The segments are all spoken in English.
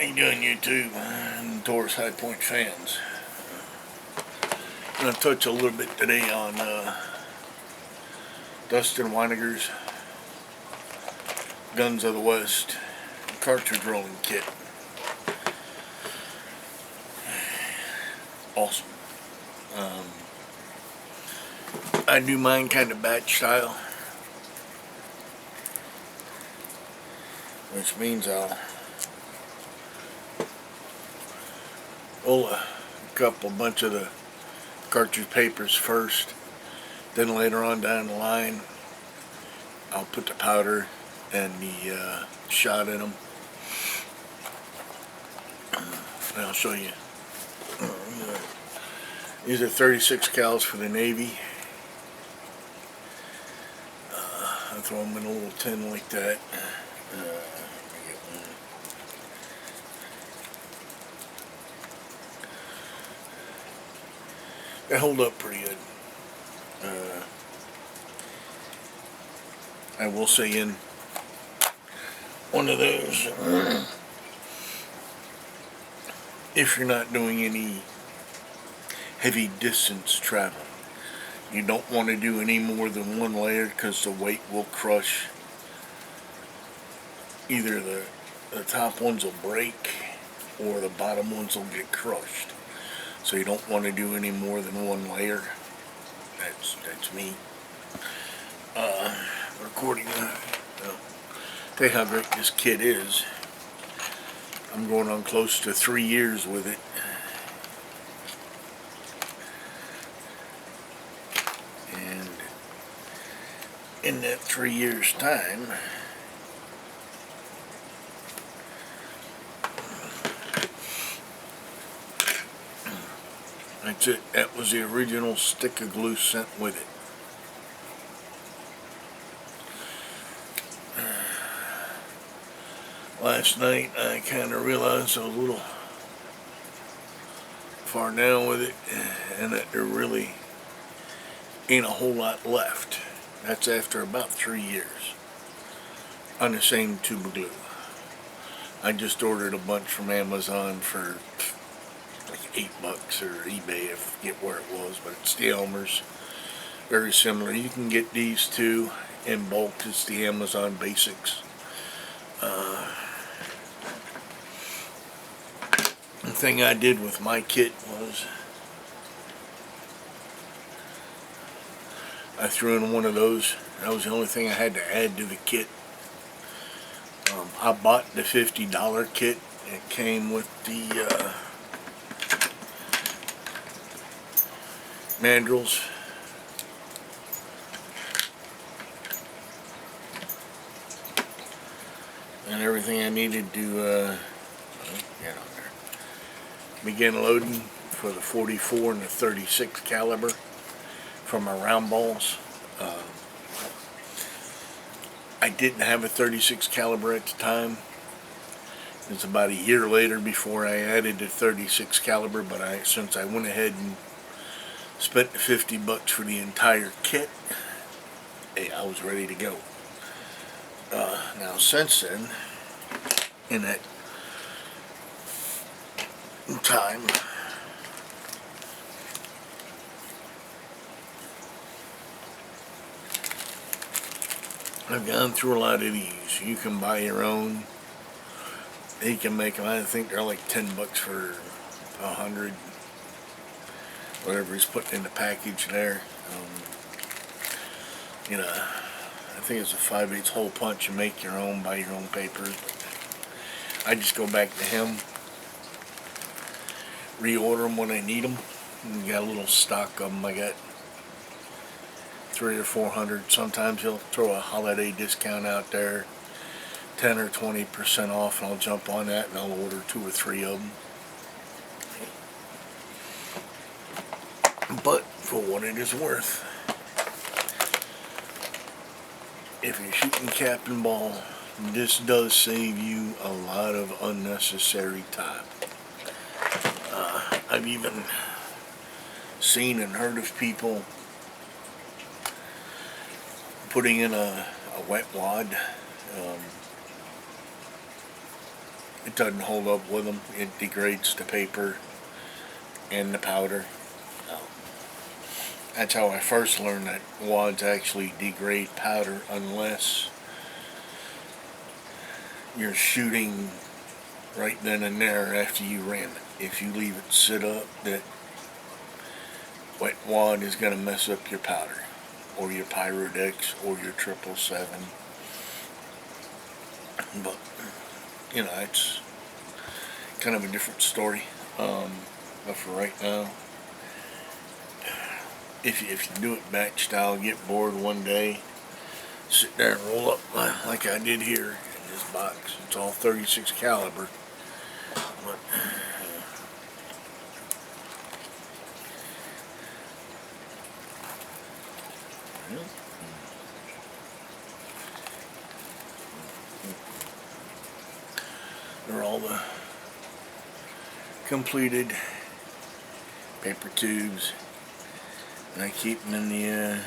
How you doing, YouTube and Taurus High Point fans? I'm going to touch a little bit today on Dustin Weiniger's Guns of the West cartridge rolling kit. Awesome. I do mine kind of batch style, which means I'll roll a bunch of the cartridge papers first, then later on down the line I'll put the powder and the shot in them, and I'll show you. These are 36 cals for the Navy. I throw them in a little tin like that. They hold up pretty good. I will say in one of those, if you're not doing any heavy distance travel, you don't want to do any more than one layer because the weight will crush. Either the top ones will break or the bottom ones will get crushed. So you don't want to do any more than one layer. That's me. Recording. Tell you how great this kit is. I'm going on close to 3 years with it. And in that 3 years time, that's it. That was the original stick of glue sent with it. Last night I kind of realized I was a little far down with it, and that there really ain't a whole lot left. That's after about 3 years on the same tube of glue. I just ordered a bunch from Amazon for like $8 or eBay, I forget where it was, but it's the Elmer's. Very similar. You can get these two in bulk. It's the Amazon Basics. The thing I did with my kit was I threw in one of those. That was the only thing I had to add to the kit. I bought the $50 kit. It came with the mandrels, and everything I needed to get on there. Began loading for the 44 and the 36 caliber from my round balls. I didn't have a 36 caliber at the time. It was about a year later before I added the 36 caliber, but since I went ahead and spent the $50 for the entire kit, hey, I was ready to go. Now since then, in that time, I've gone through a lot of these. You can buy your own. You can make them. I think they're like $10 for 100. Whatever he's putting in the package there. You know, I think it's a 5/8 hole punch. You make your own, buy your own paper. I just go back to him, reorder them when I need them. And got a little stock of them. I got 300 or 400. Sometimes he'll throw a holiday discount out there, 10 or 20% off, and I'll jump on that and I'll order 2 or 3 of them. But for what it is worth, if you're shooting cap and ball, this does save you a lot of unnecessary time. I've even seen and heard of people putting in a wet wad it doesn't hold up with them. It degrades the paper and the powder. That's how I first learned that wads actually degrade powder unless you're shooting right then and there after you ran it. If you leave it sit up, that wet wad is going to mess up your powder, or your Pyrodex, or your 777. But, you know, it's kind of a different story. But for right now, if you do it batch style, get bored one day, sit there and roll up like I did here in this box. It's all 36 caliber. But, they're all the completed paper tubes, and I keep them in the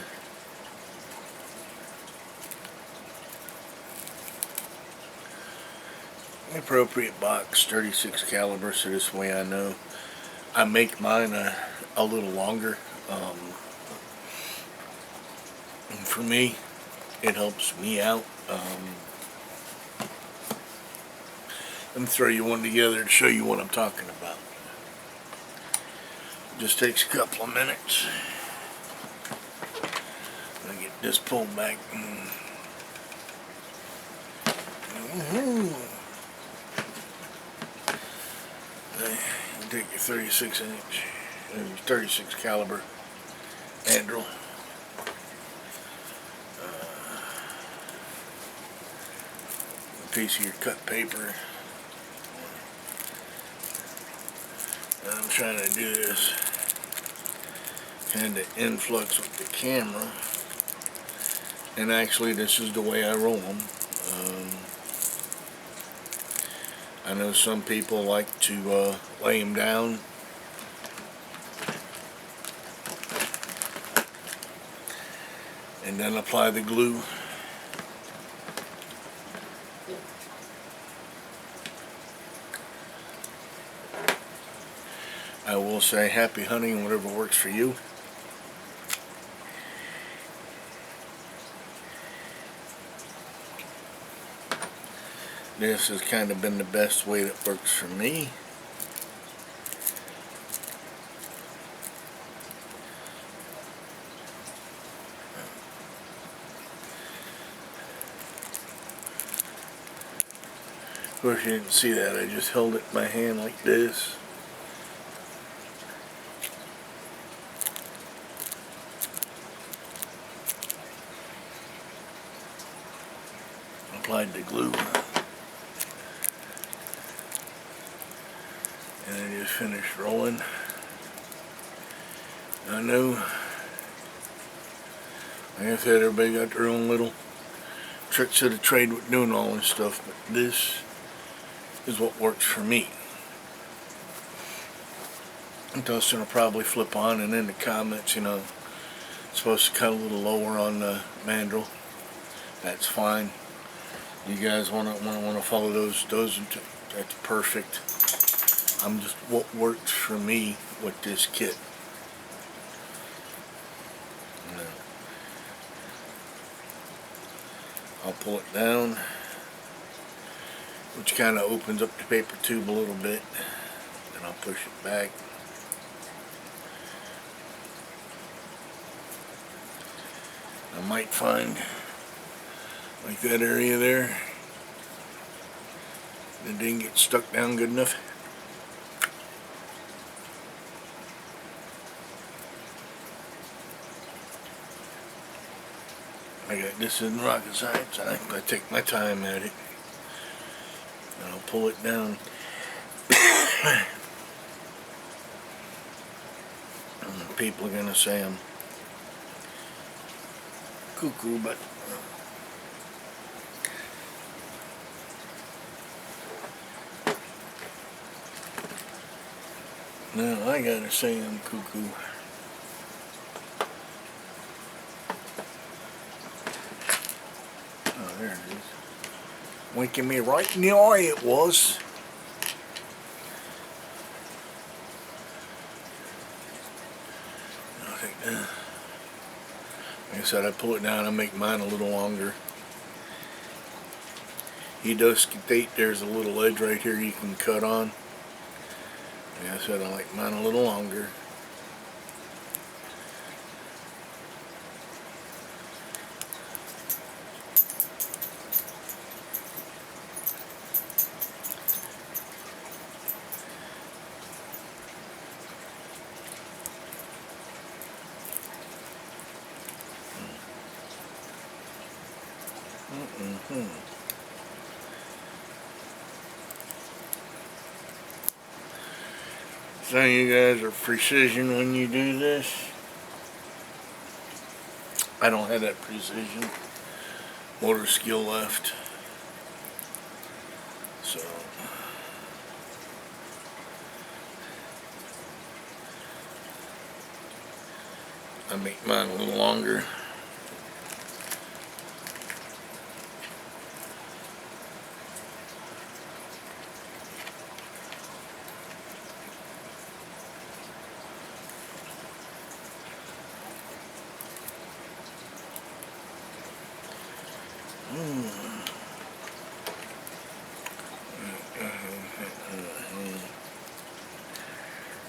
appropriate box, 36 caliber, so this way I know. I make mine a little longer. And for me, it helps me out. Let me throw you one together to show you what I'm talking about. Just takes a couple of minutes. I'm gonna get this pulled back. You take your 36 inch, 36 caliber handle. A piece of your cut paper. I'm trying to do this kind of influx with the camera, and actually this is the way I roll them. I know some people like to lay them down and then apply the glue. I will say happy hunting, whatever works for you. This has kind of been the best way that works for me. Of course you didn't see that, I just held it in my hand like this. Applied the glue. And I just finished rolling. I know, like I said, everybody got their own little tricks of the trade with doing all this stuff, but this is what works for me. Dustin will probably flip on, and in the comments, you know, it's supposed to cut a little lower on the mandrel. That's fine. You guys want to follow those? That's perfect. I'm just what works for me with this kit. I'll pull it down, which kind of opens up the paper tube a little bit. Then I'll push it back. I might find like that area there that didn't get stuck down good enough. This isn't rocket science. I take my time at it. And I'll pull it down. And people are going to say I'm cuckoo, but no, I gotta say I'm cuckoo. Oh, there it is. Winking me right in the eye it was. Like I said, I pull it down, I make mine a little longer. He does state there's a little edge right here you can cut on. Like I said, I like mine a little longer. Some of you guys are precision when you do this. I don't have that precision motor skill left. So I make mine a little longer.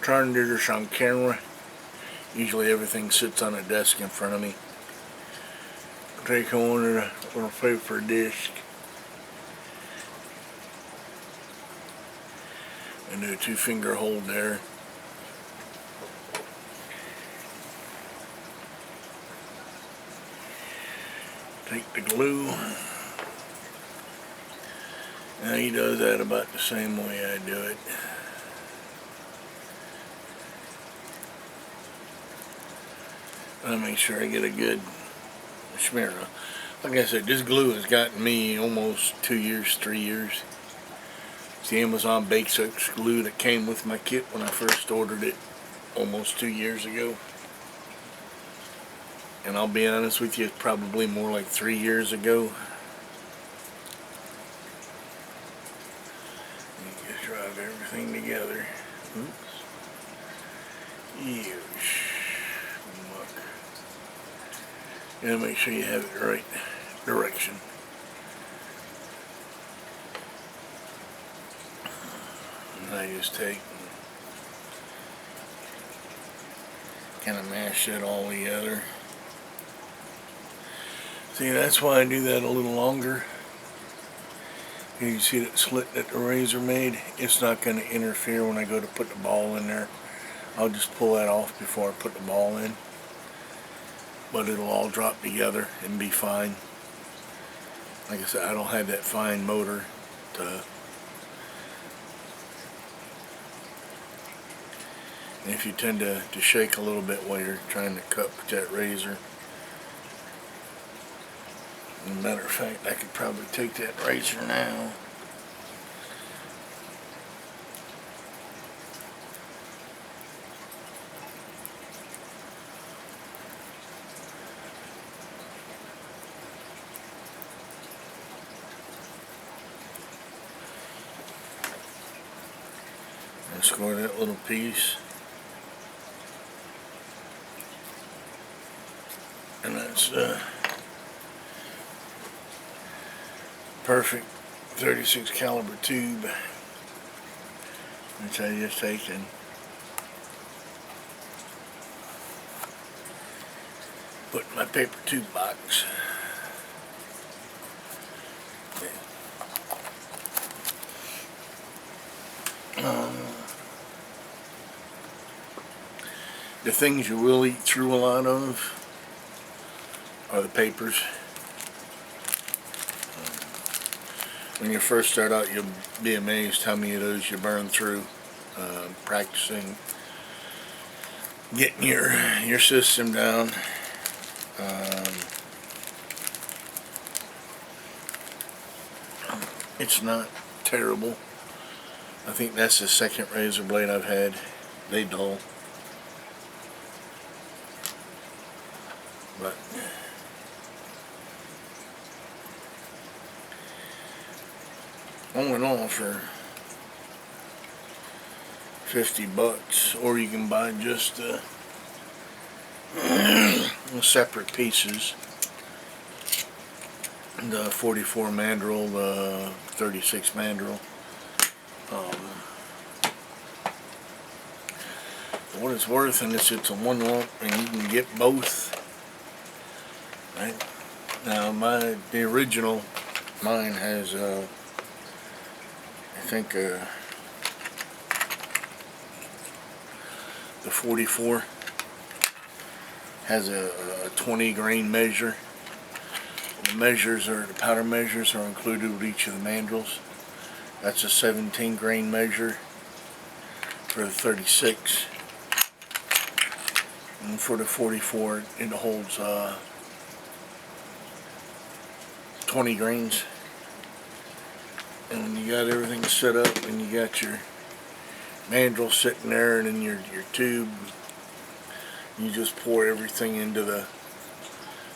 Trying to do this on camera. Usually everything sits on a desk in front of me. Take on a little paper disc and do a 2-finger hold there. Take the glue. Now he does that about the same way I do it. I make sure I get a good smear. Like I said, this glue has gotten me almost 2 years, 3 years. It's the Amazon Basics glue that came with my kit when I first ordered it almost 2 years ago. And I'll be honest with you, it's probably more like 3 years ago. You just drive everything together. Oops. You gotta make sure you have it the right direction. And I just take and kind of mash it all together. See, that's why I do that a little longer. You can see that slit that the razor made. It's not going to interfere when I go to put the ball in there. I'll just pull that off before I put the ball in. But it'll all drop together and be fine. Like I said, I don't have that fine motor to. And if you tend to shake a little bit while you're trying to cut with that razor. As a matter of fact, I could probably take that razor now. And score that little piece. And that's perfect 36 caliber tube, which I just taken. Put in my paper tube box. The things you will eat through a lot of are the papers. When you first start out, you'll be amazed how many of those you burn through practicing getting your system down. It's not terrible. I think that's the second razor blade I've had. They dull. But all in all, for $50, or you can buy just separate pieces. The 44 mandrel, the 36 mandrel. For what it's worth, and it's a one lump, and you can get both. Right now, the original mine has I think the 44 has a 20 grain measure. The powder measures are included with each of the mandrels. That's a 17 grain measure for the 36. And for the 44, it holds 20 grains. And when you got everything set up and you got your mandrel sitting there and then your tube, you just pour everything into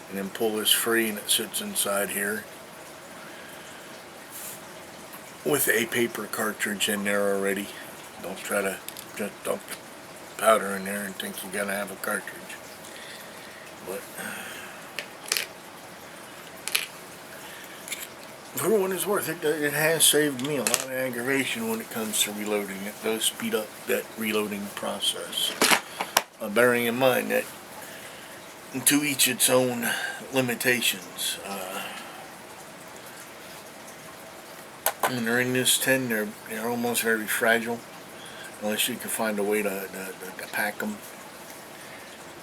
and then pull this free, and it sits inside here with a paper cartridge in there already. Don't try to just dump powder in there and think you're gonna have a cartridge. But for what it's worth, it has saved me a lot of aggravation when it comes to reloading. It does speed up that reloading process. Bearing in mind that to each its own limitations. When they're in this tin, they're almost very fragile, unless you can find a way to pack them.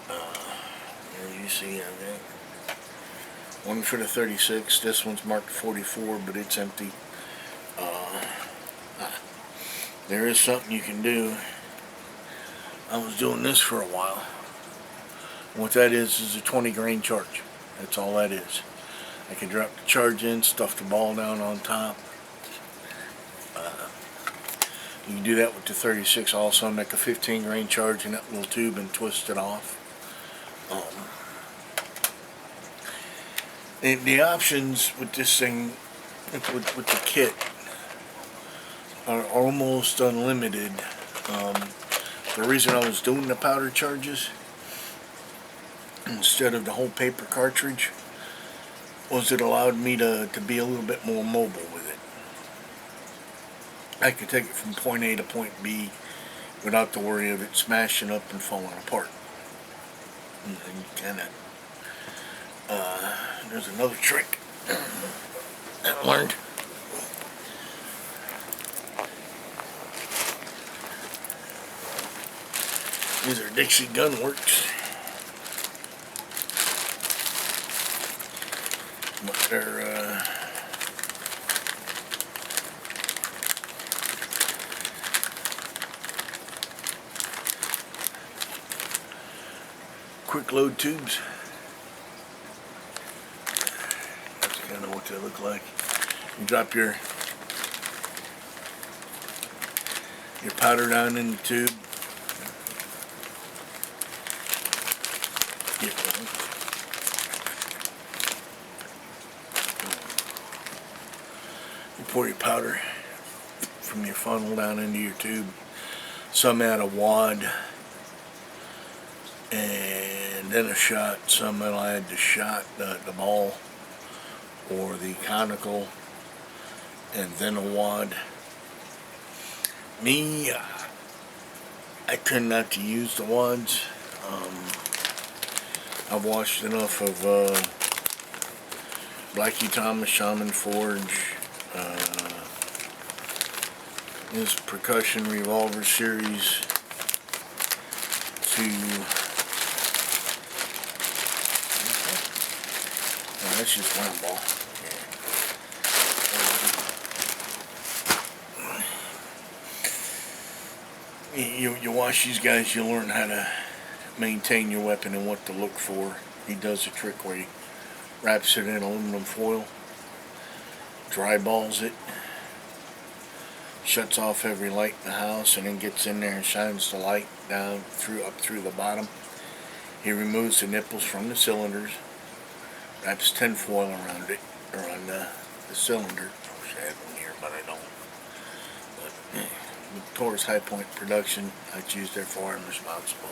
As you see, I've got one for the 36. This one's marked 44, but it's empty. There is something you can do. I was doing this for a while. What that is a 20 grain charge. That's all that is. I can drop the charge in, stuff the ball down on top. You can do that with the 36 also, make a 15 grain charge in that little tube and twist it off. The options with this thing, with the kit, are almost unlimited. The reason I was doing the powder charges instead of the whole paper cartridge was it allowed me to be a little bit more mobile with it. I could take it from point A to point B without the worry of it smashing up and falling apart. And you kind of, there's another trick that I learned. These are Dixie Gunworks. But they're quick load tubes. That's kind of what they look like. You drop your powder down in the tube. Get one. You pour your powder from your funnel down into your tube. Some add a wad and then a shot. Some will add the shot, the ball, or the conical, and then a wad. Me, I tend not to use the wads. I've watched enough of Blackie Thomas, Shaman Forge, this percussion revolver series to that's just one ball. You watch these guys, you learn how to maintain your weapon and what to look for. He does a trick where he wraps it in aluminum foil, dry balls it, shuts off every light in the house, and then gets in there and shines the light down up through the bottom. He removes the nipples from the cylinders, wraps tin foil around it, around the cylinder. I wish I had one here, but I don't. But with Taurus High Point Production, I choose, therefore I'm responsible.